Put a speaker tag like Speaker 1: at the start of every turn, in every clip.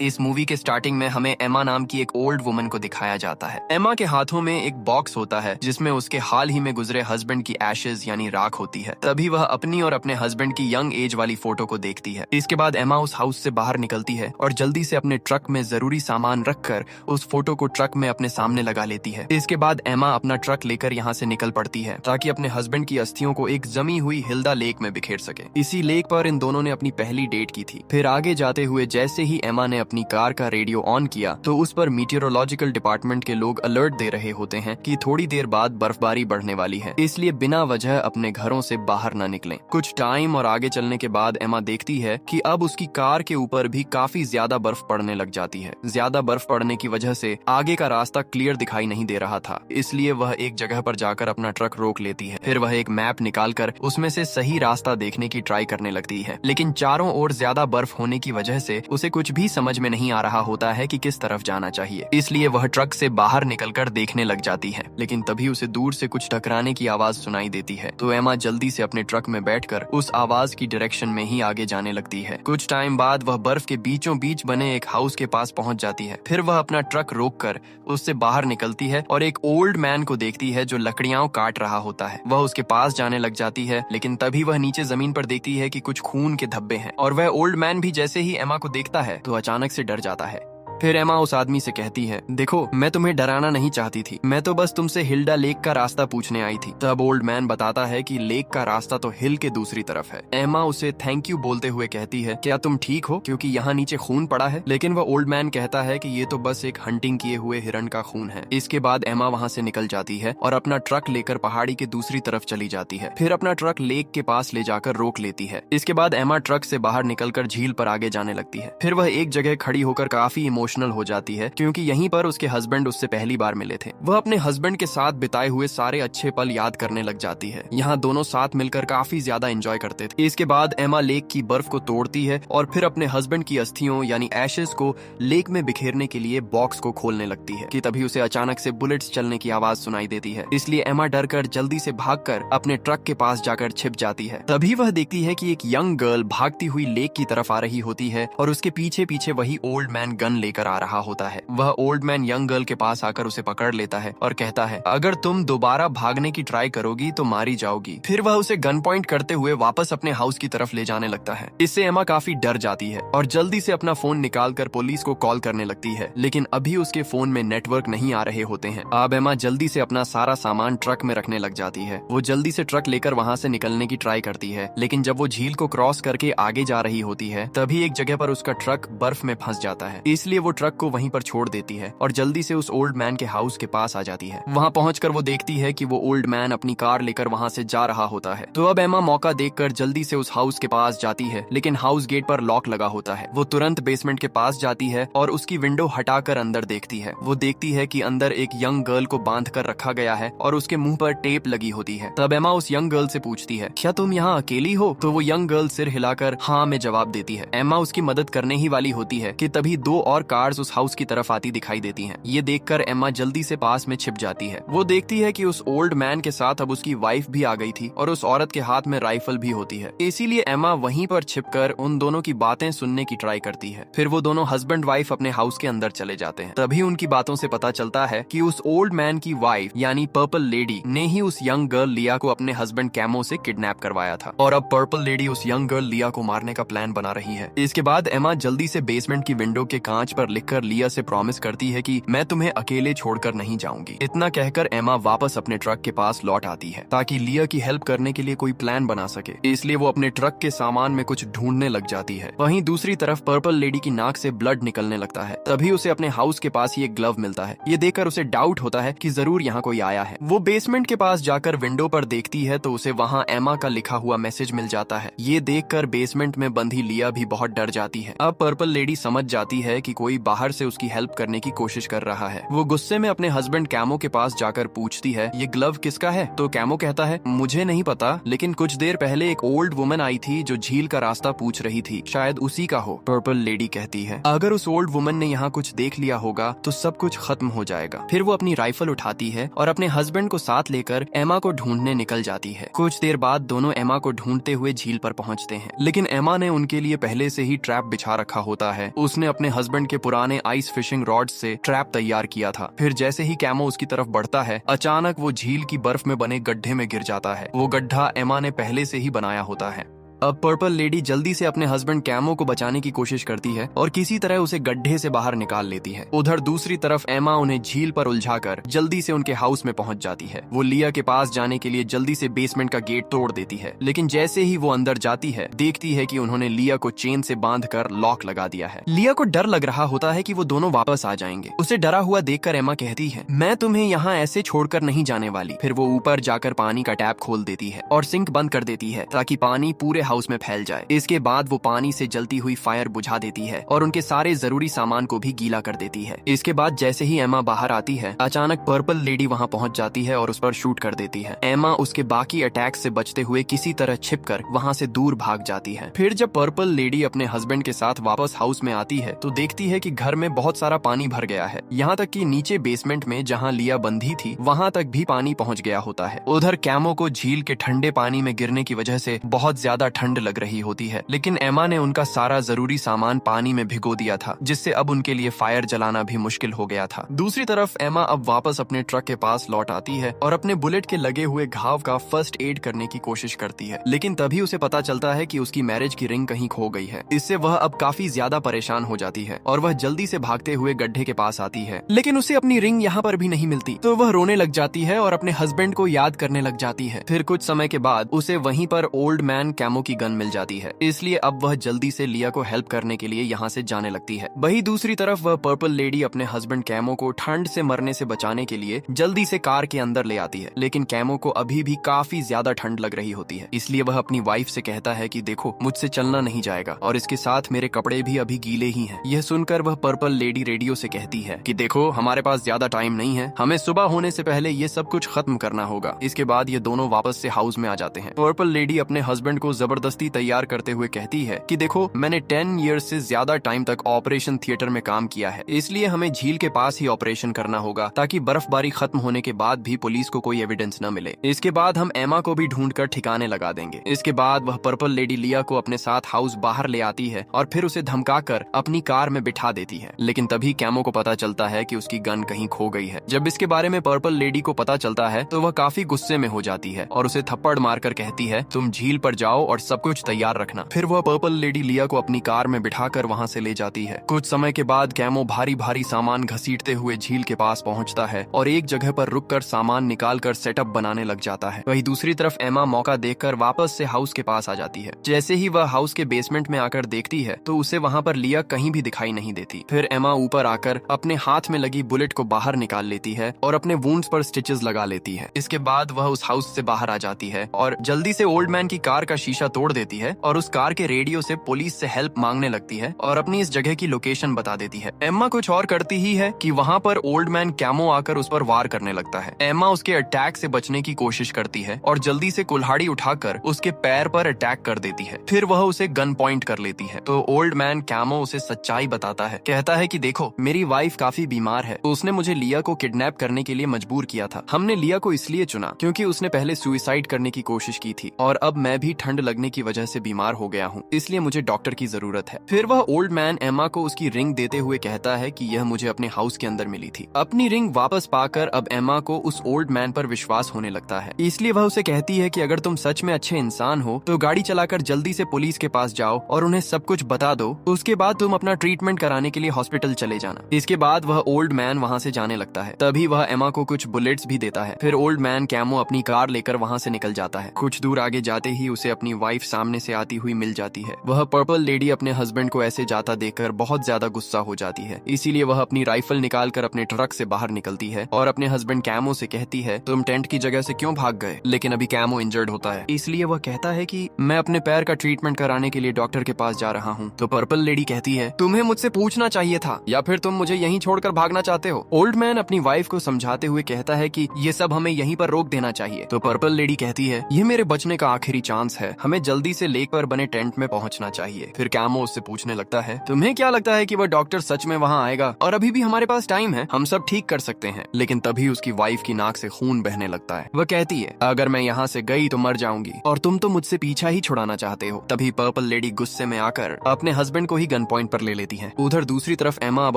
Speaker 1: इस मूवी के स्टार्टिंग में हमें एमा नाम की एक ओल्ड वुमन को दिखाया जाता है। एमा के हाथों में एक बॉक्स होता है जिसमें उसके हाल ही में गुजरे हस्बैंड की एशेज यानी राख होती है। तभी वह अपनी और अपने हस्बैंड की यंग एज वाली फोटो को देखती है। इसके बाद एमा उस हाउस से बाहर निकलती है और जल्दी से अपने ट्रक में जरूरी सामान रखकर उस फोटो को ट्रक में अपने सामने लगा लेती है। इसके बाद एमा अपना ट्रक लेकर यहाँ से निकल पड़ती है ताकि अपने हस्बैंड की अस्थियों को एक जमी हुई हिल्डा लेक में बिखेर सके। इसी लेक पर इन दोनों ने अपनी पहली डेट की थी। फिर आगे जाते हुए जैसे ही एमा ने अपनी कार का रेडियो ऑन किया तो उस पर मीटियोरोलॉजिकल डिपार्टमेंट के लोग अलर्ट दे रहे होते हैं कि थोड़ी देर बाद बर्फबारी बढ़ने वाली है, इसलिए बिना वजह अपने घरों से बाहर न निकलें। कुछ टाइम और आगे चलने के बाद एमा देखती है कि अब उसकी कार के ऊपर भी काफी ज्यादा बर्फ पड़ने लग जाती है। ज्यादा बर्फ पड़ने की वजह से आगे का रास्ता क्लियर दिखाई नहीं दे रहा था, इसलिए वह एक जगह पर जाकर अपना ट्रक रोक लेती है। फिर वह एक मैप निकालकर उसमें से सही रास्ता देखने की ट्राई करने लगती है, लेकिन चारों ओर ज्यादा बर्फ होने की वजह से उसे कुछ भी समझ में नहीं आ रहा होता है कि किस तरफ जाना चाहिए। इसलिए वह ट्रक से बाहर निकलकर देखने लग जाती है, लेकिन तभी उसे दूर से कुछ टकराने की आवाज सुनाई देती है। तो एमा जल्दी से अपने ट्रक में बैठकर उस आवाज की डायरेक्शन में ही आगे जाने लगती है। कुछ टाइम बाद वह बर्फ के बीचों बीच बने एक हाउस के पास पहुंच जाती है। फिर वह अपना ट्रक रोककर उससे बाहर निकलती है और एक ओल्ड मैन को देखती है जो लकड़ियां काट रहा होता है। वह उसके पास जाने लग जाती है, लेकिन तभी वह नीचे जमीन पर देखती है कि कुछ खून के धब्बे हैं और वह ओल्ड मैन भी जैसे ही एमा को देखता है तो अचानक से डर जाता है। फिर एमा उस आदमी से कहती है, देखो मैं तुम्हें डराना नहीं चाहती थी, मैं तो बस तुमसे हिल्डा लेक का रास्ता पूछने आई थी। तब ओल्ड मैन बताता है कि लेक का रास्ता तो हिल के दूसरी तरफ है। एमा उसे थैंक यू बोलते हुए कहती है, क्या तुम ठीक हो, क्योंकि यहाँ नीचे खून पड़ा है। लेकिन वह ओल्ड मैन कहता है कि ये तो बस एक हंटिंग किए हुए हिरण का खून है। इसके बाद एमा वहाँ से निकल जाती है और अपना ट्रक लेकर पहाड़ी के दूसरी तरफ चली जाती है। फिर अपना ट्रक लेक के पास ले जाकर रोक लेती है। इसके बाद एमा ट्रक से बाहर निकलकर झील पर आगे जाने लगती है। फिर वह एक जगह खड़ी होकर काफी इमोशनल हो जाती है, क्योंकि यहीं पर उसके हस्बैंड उससे पहली बार मिले थे। वह अपने हस्बैंड के साथ बिताए हुए सारे अच्छे पल याद करने लग जाती है। यहाँ दोनों साथ मिलकर काफी ज्यादा एंजॉय करते थे। इसके बाद एमा लेक की बर्फ को तोड़ती है और फिर अपने हस्बैंड की अस्थियों यानी एशेज को लेक में बिखेरने के लिए बॉक्स को खोलने लगती है कि तभी उसे अचानक से बुलेट्स चलने की आवाज सुनाई देती है। इसलिए एमा डरकर जल्दी से भागकर अपने ट्रक के पास जाकर छिप जाती है। तभी वह देखती है कि एक यंग गर्ल भागती हुई लेक की तरफ आ रही होती है और उसके पीछे पीछे वही ओल्ड मैन गन लेकर आ रहा होता है। वह ओल्ड मैन यंग गर्ल के पास आकर उसे पकड़ लेता है और कहता है, अगर तुम दोबारा भागने की ट्राई करोगी तो मारी जाओगी। फिर वह उसे गन पॉइंट करते हुए वापस अपने हाउस की तरफ ले जाने लगता है। इससे एमा काफी डर जाती है और जल्दी से अपना फोन निकालकर पुलिस को कॉल करने लगती है, लेकिन अभी उसके फोन में नेटवर्क नहीं आ रहे होते हैं। अब एमा जल्दी से अपना सारा सामान ट्रक में रखने लग जाती है। वो जल्दी से ट्रक लेकर वहाँ से निकलने की ट्राई करती है, लेकिन जब वो झील को क्रॉस करके आगे जा रही होती है तभी एक जगह पर उसका ट्रक बर्फ में फंस जाता है। इसलिए वो ट्रक को वहीं पर छोड़ देती है और जल्दी से उस ओल्ड मैन के हाउस के पास आ जाती है। वहां पहुंचकर वो देखती है कि वो ओल्ड मैन अपनी कार लेकर वहां से जा रहा होता है। तो अब एमा मौका देखकर जल्दी से उस हाउस के पास जाती है, लेकिन हाउस गेट पर लॉक लगा होता है। वो तुरंत बेसमेंट के पास जाती है और उसकी विंडो हटाकर अंदर देखती है। वो देखती है कि अंदर एक यंग गर्ल को बांध कर रखा गया है और उसके मुंह पर टेप लगी होती है। तब एमा उस यंग गर्ल से पूछती है, क्या तुम यहाँ अकेली हो? तो वो यंग गर्ल सिर हिलाकर हाँ में जवाब देती है। एमा उसकी मदद करने ही वाली होती है कि तभी दो और कार्स उस हाउस की तरफ आती दिखाई देती हैं। ये देखकर एमा जल्दी से पास में छिप जाती है। वो देखती है कि उस ओल्ड मैन के साथ अब उसकी वाइफ भी आ गई थी और उस औरत के हाथ में राइफल भी होती है। इसीलिए एमा वहीं पर छिपकर उन दोनों की बातें सुनने की ट्राई करती है। फिर वो दोनों हस्बैंड वाइफ अपने हाउस के अंदर चले जाते हैं। तभी उनकी बातों से पता चलता है कि उस ओल्ड मैन की वाइफ यानी पर्पल लेडी ने ही उस यंग गर्ल लिया को अपने हस्बैंड कैमो से किडनैप करवाया था और अब पर्पल लेडी उस यंग गर्ल लिया को मारने का प्लान बना रही है। इसके बाद एमा जल्दी से बेसमेंट की विंडो के कांच पर लिखकर लिया से प्रॉमिस करती है कि मैं तुम्हें अकेले छोड़कर नहीं जाऊंगी। इतना कहकर एमा वापस अपने ट्रक के पास लौट आती है ताकि लिया की हेल्प करने के लिए कोई प्लान बना सके। इसलिए वो अपने ट्रक के सामान में कुछ ढूंढने लग जाती है। वहीं दूसरी तरफ पर्पल लेडी की नाक से ब्लड निकलने लगता है। तभी उसे अपने हाउस के पास ही एक ग्लव मिलता है। ये देखकर उसे डाउट होता है कि जरूर यहाँ कोई आया है। वो बेसमेंट के पास जाकर विंडो पर देखती है तो उसे वहाँ एमा का लिखा हुआ मैसेज मिल जाता है। ये देखकर बेसमेंट में बंधी लिया भी बहुत डर जाती है। अब पर्पल लेडी समझ जाती है कि कोई कोई बाहर से उसकी हेल्प करने की कोशिश कर रहा है। वो गुस्से में अपने हस्बैंड कैमो के पास जाकर पूछती है, ये ग्लव किसका है? तो कैमो कहता है, मुझे नहीं पता, लेकिन कुछ देर पहले एक ओल्ड वुमन आई थी जो झील का रास्ता पूछ रही थी, शायद उसी का हो। पर्पल लेडी कहती है, अगर उस ओल्ड वुमन ने यहाँ कुछ देख लिया होगा तो सब कुछ खत्म हो जाएगा। फिर वो अपनी राइफल उठाती है और अपने हस्बैंड को साथ लेकर एमा को ढूंढने निकल जाती है। कुछ देर बाद दोनों एमा को ढूंढते हुए झील पर पहुंचते हैं, लेकिन एमा ने उनके लिए पहले से ही ट्रैप बिछा रखा होता है। उसने अपने हस्बैंड के पुराने आइस फिशिंग रॉड से ट्रैप तैयार किया था। फिर जैसे ही कैमो उसकी तरफ बढ़ता है, अचानक वो झील की बर्फ में बने गड्ढे में गिर जाता है। वो गड्ढा एमा ने पहले से ही बनाया होता है। अब पर्पल लेडी जल्दी से अपने हस्बैंड कैमो को बचाने की कोशिश करती है और किसी तरह उसे गड्ढे से बाहर निकाल लेती है। उधर दूसरी तरफ एमा उन्हें झील पर उलझाकर जल्दी से उनके हाउस में पहुंच जाती है। वो लिया के पास जाने के लिए जल्दी से बेसमेंट का गेट तोड़ देती है, लेकिन जैसे ही वो अंदर जाती है, देखती है कि उन्होंने लिया को चेन से बांधकर लॉक लगा दिया है। लिया को डर लग रहा होता है कि वो दोनों वापस आ जाएंगे। उसे डरा हुआ देखकर एमा कहती है, मैं तुम्हें यहाँ ऐसे छोड़कर नहीं जाने वाली। फिर वो ऊपर जाकर पानी का टैप खोल देती है और सिंक बंद कर देती है ताकि पानी पूरे हाउस में फैल जाए। इसके बाद वो पानी से जलती हुई फायर बुझा देती है और उनके सारे जरूरी सामान को भी गीला कर देती है। इसके बाद जैसे ही एमा बाहर आती है, अचानक पर्पल लेडी वहाँ पहुँच जाती है और उस पर शूट कर देती है। एमा उसके बाकी अटैक से बचते हुए किसी तरह छिपकर वहाँ से दूर भाग जाती है। फिर जब पर्पल लेडी अपने हस्बैंड के साथ वापस हाउस में आती है तो देखती है कि घर में बहुत सारा पानी भर गया है। यहाँ तक कि नीचे बेसमेंट में जहाँ लिया बंधी थी वहाँ तक भी पानी पहुँच गया होता है। उधर कैमो को झील के ठंडे पानी में गिरने की वजह से बहुत ज्यादा ठंड लग रही होती है, लेकिन एमा ने उनका सारा जरूरी सामान पानी में भिगो दिया था, जिससे अब उनके लिए फायर जलाना भी मुश्किल हो गया था। दूसरी तरफ एमा अब वापस अपने ट्रक के पास लौट आती है और अपने बुलेट के लगे हुए घाव का फर्स्ट एड करने की कोशिश करती है, लेकिन तभी उसे पता चलता है कि उसकी मैरिज की रिंग कहीं खो गई है। इससे वह अब काफी ज्यादा परेशान हो जाती है और वह जल्दी से भागते हुए गड्ढे के पास आती है, लेकिन उसे अपनी रिंग यहाँ पर भी नहीं मिलती। तो वह रोने लग जाती है और अपने हस्बैंड को याद करने लग जाती है। फिर कुछ समय के बाद उसे वहीं पर ओल्ड मैन कैमो की गन मिल जाती है, इसलिए अब वह जल्दी से लिया को हेल्प करने के लिए यहाँ से जाने लगती है। वही दूसरी तरफ वह पर्पल लेडी अपने हस्बैंड कैमो को ठंड से मरने से बचाने के लिए जल्दी से कार के अंदर ले आती है, लेकिन कैमो को अभी भी काफी ज्यादा ठंड लग रही होती है। इसलिए वह अपनी वाइफ से कहता है कि देखो, मुझसे चलना नहीं जाएगा और इसके साथ मेरे कपड़े भी अभी गीले ही हैं। यह सुनकर वह पर्पल लेडी रेडियो से कहती है कि देखो, हमारे पास ज्यादा टाइम नहीं है, हमें सुबह होने से पहले ये सब कुछ खत्म करना होगा। इसके बाद ये दोनों वापस से हाउस में आ जाते हैं। पर्पल लेडी अपने हस्बैंड को जबरदस्ती तैयार करते हुए कहती है कि देखो, मैंने 10 ईयर्स से ज्यादा टाइम तक ऑपरेशन थिएटर में काम किया है, इसलिए हमें झील के पास ही ऑपरेशन करना होगा ताकि बर्फबारी खत्म होने के बाद भी पुलिस को कोई एविडेंस न मिले। इसके बाद हम एमा को भी ढूंढकर ठिकाने लगा देंगे। इसके बाद वह पर्पल लेडी लिया को अपने साथ हाउस बाहर ले आती है और फिर उसे धमकाकर अपनी कार में बिठा देती है, लेकिन तभी कैमो को पता चलता है कि उसकी गन कहीं खो गई है। जब इसके बारे में पर्पल लेडी को पता चलता है तो वह काफी गुस्से में हो जाती है और उसे थप्पड़ मारकर कहती है, तुम झील पर जाओ और सब कुछ तैयार रखना। फिर वह पर्पल लेडी लिया को अपनी कार में बिठाकर वहां से ले जाती है। कुछ समय के बाद कैमो भारी भारी सामान घसीटते हुए झील के पास पहुंचता है और एक जगह पर रुककर सामान निकालकर सेटअप बनाने लग जाता है। वही दूसरी तरफ एमा मौका देखकर वापस से हाउस के पास आ जाती है। जैसे ही वह हाउस के बेसमेंट में आकर देखती है तो उसे वहां पर लिया कहीं भी दिखाई नहीं देती। फिर एमा ऊपर आकर अपने हाथ में लगी बुलेट को बाहर निकाल लेती है और अपने वुंड्स पर स्टिचेस लगा लेती है। इसके बाद वह उस हाउस से बाहर आ जाती है और जल्दी से ओल्ड मैन की कार का शीशा तोड़ देती है और उस कार के रेडियो से पुलिस से हेल्प मांगने लगती है और अपनी इस जगह की लोकेशन बता देती है। एम्मा कुछ और करती ही है कि वहाँ पर ओल्ड मैन कैमो आकर उस पर वार करने लगता है। एम्मा उसके अटैक से बचने की कोशिश करती है और जल्दी से कुल्हाड़ी उठाकर उसके पैर पर अटैक कर देती है। फिर वह उसे गन पॉइंट कर लेती है तो ओल्ड मैन कैमो उसे सच्चाई बताता है। कहता है कि देखो, मेरी वाइफ काफी बीमार है, तो उसने मुझे लिया को किडनैप करने के लिए मजबूर किया था। हमने लिया को इसलिए चुना क्योंकि उसने पहले सुसाइड करने की कोशिश की थी और अब मैं भी ठंड लगने की वजह से बीमार हो गया हूँ, इसलिए मुझे डॉक्टर की जरूरत है। फिर वह ओल्ड मैन एम्मा को उसकी रिंग देते हुए कहता है कि यह मुझे अपने हाउस के अंदर मिली थी। अपनी रिंग वापस पाकर अब एम्मा को उस ओल्ड मैन पर विश्वास होने लगता है, इसलिए वह उसे कहती है कि अगर तुम सच में अच्छे इंसान हो तो गाड़ी चलाकर जल्दी से पुलिस के पास जाओ और उन्हें सब कुछ बता दो, उसके बाद तुम अपना ट्रीटमेंट कराने के लिए हॉस्पिटल चले जाना। इसके बाद वह ओल्ड मैन वहाँ से जाने लगता है। तभी वह एम्मा को कुछ बुलेट्स भी देता है। फिर ओल्ड मैन कैमो अपनी कार लेकर वहाँ से निकल जाता है। कुछ दूर आगे जाते ही उसे अपनी वाइफ सामने से आती हुई मिल जाती है। वह पर्पल लेडी अपने हस्बैंड को ऐसे जाता देखकर बहुत ज्यादा गुस्सा हो जाती है, इसीलिए वह अपनी राइफल निकालकर अपने ट्रक से बाहर निकलती है और अपने हस्बैंड कैमो से कहती है, तुम टेंट की जगह से क्यों भाग गए? लेकिन अभी कैमो इंजर्ड होता है, इसलिए वह कहता है कि मैं अपने पैर का ट्रीटमेंट कराने के लिए डॉक्टर के पास जा रहा हूँ। तो पर्पल लेडी कहती है, तुम्हें मुझसे पूछना चाहिए था, या फिर तुम मुझे यहीं छोड़कर भागना चाहते हो? ओल्ड मैन अपनी वाइफ को समझाते हुए कहता है कि ये सब हमें यहीं पर रोक देना चाहिए। तो पर्पल लेडी कहती है, ये मेरे बचने का आखिरी चांस है, हमें जल्दी से लेक पर बने टेंट में पहुंचना चाहिए। फिर कैमो उससे पूछने लगता है, तुम्हें क्या लगता है कि वह डॉक्टर सच में वहां आएगा? और अभी भी हमारे पास टाइम है, हम सब ठीक कर सकते हैं। लेकिन तभी उसकी वाइफ की नाक से खून बहने लगता है। वह कहती है, अगर मैं यहाँ से गई तो मर जाऊंगी, और तुम तो मुझसे पीछा ही छुड़ाना चाहते हो। तभी पर्पल लेडी गुस्से में आकर अपने हस्बैंड को ही गन पॉइंट पर ले लेती है। उधर दूसरी तरफ एमा अब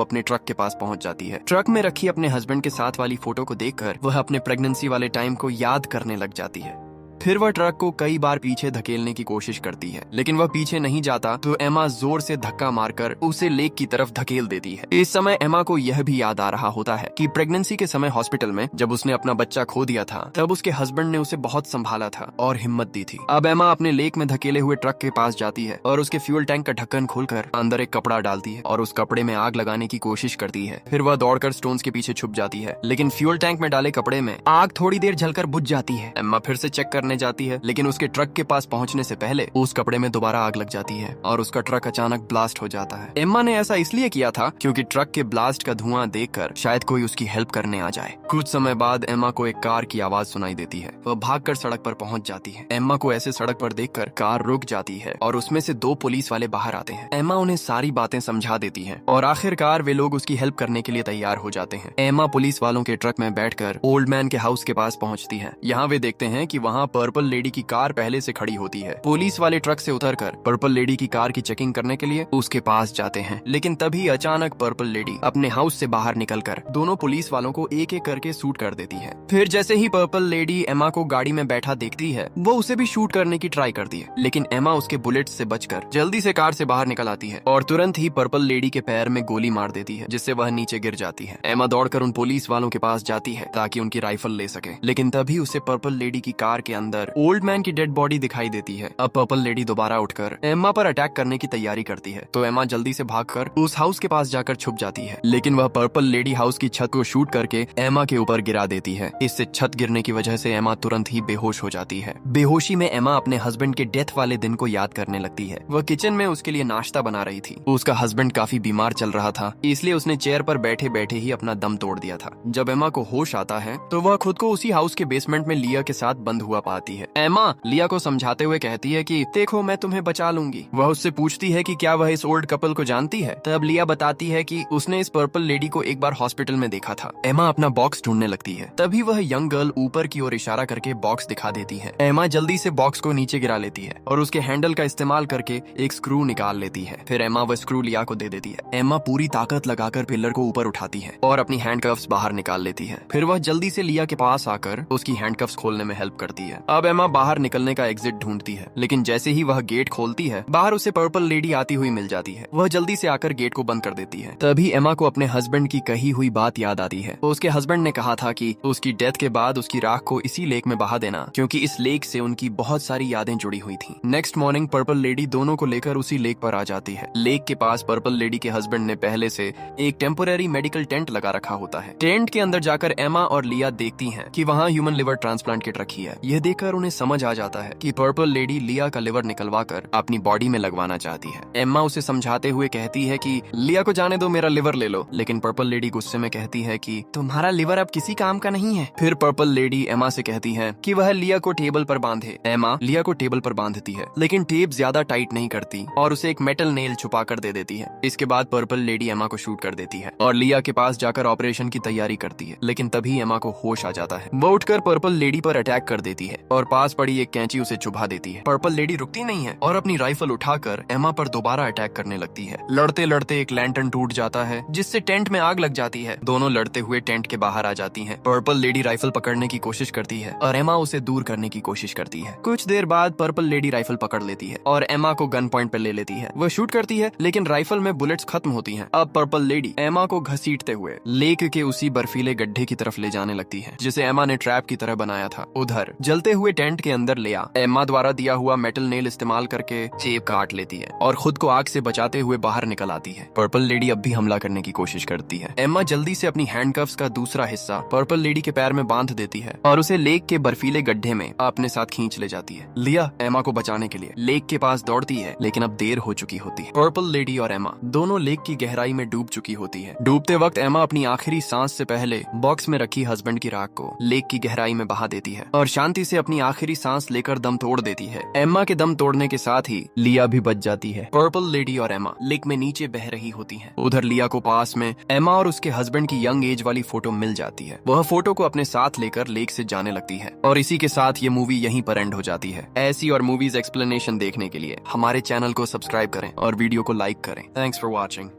Speaker 1: अपने ट्रक के पास पहुंच जाती है। ट्रक में रखी अपने हस्बैंड के साथ वाली फोटो को देखकर वह अपने प्रेगनेंसी वाले टाइम को याद करने लग जाती है। फिर वह ट्रक को कई बार पीछे धकेलने की कोशिश करती है, लेकिन वह पीछे नहीं जाता तो एमा जोर से धक्का मारकर उसे लेक की तरफ धकेल देती है। इस समय एमा को यह भी याद आ रहा होता है कि प्रेगनेंसी के समय हॉस्पिटल में जब उसने अपना बच्चा खो दिया था, तब उसके हस्बैंड ने उसे बहुत संभाला था और हिम्मत दी थी। अब एमा अपने लेक में धकेले हुए ट्रक के पास जाती है और उसके फ्यूल टैंक का ढक्कन खोलकर अंदर एक कपड़ा डालती है और उस कपड़े में आग लगाने की कोशिश करती है। फिर वह दौड़कर स्टोन्स के पीछे छुप जाती है, लेकिन फ्यूल टैंक में डाले कपड़े में आग थोड़ी देर जलकर बुझ जाती है। एमा फिर से चेक करने जाती है, लेकिन उसके ट्रक के पास पहुंचने से पहले उस कपड़े में दोबारा आग लग जाती है और उसका ट्रक अचानक ब्लास्ट हो जाता है। एम्मा ने ऐसा इसलिए किया था क्योंकि ट्रक के ब्लास्ट का धुआं देखकर शायद कोई उसकी हेल्प करने आ जाए। कुछ समय बाद एम्मा को एक कार की आवाज सुनाई देती है। वह भागकर सड़क पर पहुंच जाती है। एम्मा को ऐसे सड़क पर देखकर कार रुक जाती है और उसमें से 2 पुलिस वाले बाहर आते हैं। एम्मा उन्हें सारी बातें समझा देती है और आखिरकार वे लोग उसकी हेल्प करने के लिए तैयार हो जाते हैं। एम्मा पुलिस वालों के ट्रक में बैठकर ओल्ड मैन के हाउस के पास पहुंचती है। यहाँ वे देखते हैं कि वहाँ पर्पल लेडी की कार पहले से खड़ी होती है। पुलिस वाले ट्रक से उतरकर पर्पल लेडी की कार की चेकिंग करने के लिए उसके पास जाते हैं, लेकिन तभी अचानक पर्पल लेडी अपने हाउस से बाहर निकलकर दोनों पुलिस वालों को एक एक करके शूट कर देती है। फिर जैसे ही पर्पल लेडी एमा को गाड़ी में बैठा देखती है, वो उसे भी शूट करने की ट्राई करती है, लेकिन एमा उसके बुलेट से बचकर जल्दी से कार से बाहर निकल आती है और तुरंत ही पर्पल लेडी के पैर में गोली मार देती है, जिससे वह नीचे गिर जाती है। एमा दौड़कर उन पुलिस वालों के पास जाती है ताकि उनकी राइफल ले सके, लेकिन तभी उसे पर्पल लेडी की कार के अंदर ओल्ड मैन की डेड बॉडी दिखाई देती है। अब पर्पल लेडी दोबारा उठकर एम्मा पर अटैक करने की तैयारी करती है, तो एम्मा जल्दी से भागकर उस हाउस के पास जाकर छुप जाती है, लेकिन वह पर्पल लेडी हाउस की छत को शूट करके एम्मा के ऊपर गिरा देती है। इससे छत गिरने की वजह से एम्मा तुरंत ही बेहोश हो जाती है। बेहोशी में एम्मा अपने हस्बैंड के डेथ वाले दिन को याद करने लगती है। वह किचन में उसके लिए नाश्ता बना रही थी। उसका हस्बैंड काफी बीमार चल रहा था, इसलिए उसने चेयर पर बैठे बैठे ही अपना दम तोड़ दिया था। जब एम्मा को होश आता है तो वह खुद को उसी हाउस के बेसमेंट में लिया के साथ बंद हुआ पाती है। एम्मा लिया को समझाते हुए कहती है कि देखो मैं तुम्हें बचा लूंगी। वह उससे पूछती है कि क्या वह इस ओल्ड कपल को जानती है। तब लिया बताती है कि उसने इस पर्पल लेडी को एक बार हॉस्पिटल में देखा था। एमा अपना बॉक्स ढूंढने लगती है, तभी वह यंग गर्ल ऊपर की ओर इशारा करके बॉक्स दिखा देती है। एमा जल्दी से बॉक्स को नीचे गिरा लेती है और उसके हैंडल का इस्तेमाल करके एक स्क्रू निकाल लेती है। फिर एमा वह स्क्रू लिया को दे देती है। एमा पूरी ताकत लगाकर पिलर को ऊपर उठाती है और अपनी हैंडकफ्स बाहर निकाल लेती है। फिर वह जल्दी से लिया के पास आकर उसकी हैंडकफ्स खोलने में हेल्प करती है। अब एमा बाहर निकलने का एग्जिट ढूंढती है, लेकिन जैसे ही वह गेट खोलती है, बाहर उसे पर्पल लेडी आती हुई मिल जाती है। वह जल्दी से आकर गेट को बंद कर देती है। तभी एमा को अपने हस्बैंड की कही हुई बात याद आती है। उसके हस्बैंड ने कहा था कि उसकी डेथ के बाद उसकी राख को इसी लेक में बहा देना, क्योंकि इस लेक से उनकी बहुत सारी यादें जुड़ी हुई थी। नेक्स्ट मॉर्निंग पर्पल लेडी दोनों को लेकर उसी लेक पर आ जाती है। लेक के पास पर्पल लेडी के हस्बैंड ने पहले से एक टेम्पोररी मेडिकल टेंट लगा रखा होता है। टेंट के अंदर जाकर एमा और लिया देखती हैं कि वहाँ ह्यूमन लिवर ट्रांसप्लांट किट रखी है। यह देखकर उन्हें समझ आ जाता है कि पर्पल लेडी लिया का लिवर निकलवा कर अपनी बॉडी में लगवाना चाहती है। एम्मा उसे समझाते हुए कहती है कि लिया को जाने दो, मेरा लिवर ले लो, लेकिन पर्पल लेडी गुस्से में कहती है कि तुम्हारा लिवर अब किसी काम का नहीं है। फिर पर्पल लेडी एम्मा से कहती है कि वह लिया को टेबल पर बांधे। एम्मा लिया को टेबल पर बांधती है, लेकिन टेप ज्यादा टाइट नहीं करती और उसे एक मेटल नेल छुपा कर दे देती है। इसके बाद पर्पल लेडी एम्मा को शूट कर देती है और लिया के पास जाकर ऑपरेशन की तैयारी करती है, लेकिन तभी एम्मा को होश आ जाता है। वो उठकर पर्पल लेडी पर अटैक कर देती है और पास पड़ी एक कैंची उसे चुभा देती है। पर्पल लेडी रुकती नहीं है और अपनी राइफल उठाकर एम्मा पर दोबारा अटैक करने लगती है। लड़ते लड़ते एक लैंटर्न टूट जाता है, जिससे टेंट में आग लग जाती है। दोनों लड़ते हुए टेंट के बाहर आ जाती हैं। पर्पल लेडी राइफल पकड़ने की कोशिश करती है और एम्मा उसे दूर करने की कोशिश करती है। कुछ देर बाद पर्पल लेडी राइफल पकड़ लेती है और एम्मा को गन पॉइंट पर ले लेती है। वह शूट करती है, लेकिन राइफल में बुलेट्स खत्म होती हैं। अब पर्पल लेडी एम्मा को घसीटते हुए लेक के उसी बर्फीले गड्ढे की तरफ ले जाने लगती है, जिसे एम्मा ने ट्रैप की तरह बनाया था। उधर जलते जलते हुए टेंट के अंदर लिया एम्मा द्वारा दिया हुआ मेटल नेल इस्तेमाल करके जेब काट लेती है और खुद को आग से बचाते हुए बाहर निकल आती है। पर्पल लेडी अब भी हमला करने की कोशिश करती है। एम्मा जल्दी से अपनी हैंडकफ्स का दूसरा हिस्सा पर्पल लेडी के पैर में बांध देती है और उसे लेक के बर्फीले गड्ढे में अपने साथ खींच ले जाती है। लिया एम्मा को बचाने के लिए लेक के पास दौड़ती है, लेकिन अब देर हो चुकी होती है। पर्पल लेडी और एम्मा दोनों लेक की गहराई में डूब चुकी होती है। डूबते वक्त एम्मा अपनी आखिरी सांस से पहले बॉक्स में रखी हस्बैंड की राख को लेक की गहराई में बहा देती है और शांति से अपनी आखिरी सांस लेकर दम तोड़ देती है। एम्मा के दम तोड़ने के साथ ही लिया भी बच जाती है। पर्पल लेडी और एम्मा लेक में नीचे बह रही होती हैं। उधर लिया को पास में एम्मा और उसके हस्बैंड की यंग एज वाली फोटो मिल जाती है। वह फोटो को अपने साथ लेकर लेक से जाने लगती है और इसी के साथ ये मूवी यहीं पर एंड हो जाती है। ऐसी और मूवीज एक्सप्लेनेशन देखने के लिए हमारे चैनल को सब्सक्राइब करें और वीडियो को लाइक करें। Thanks for watching.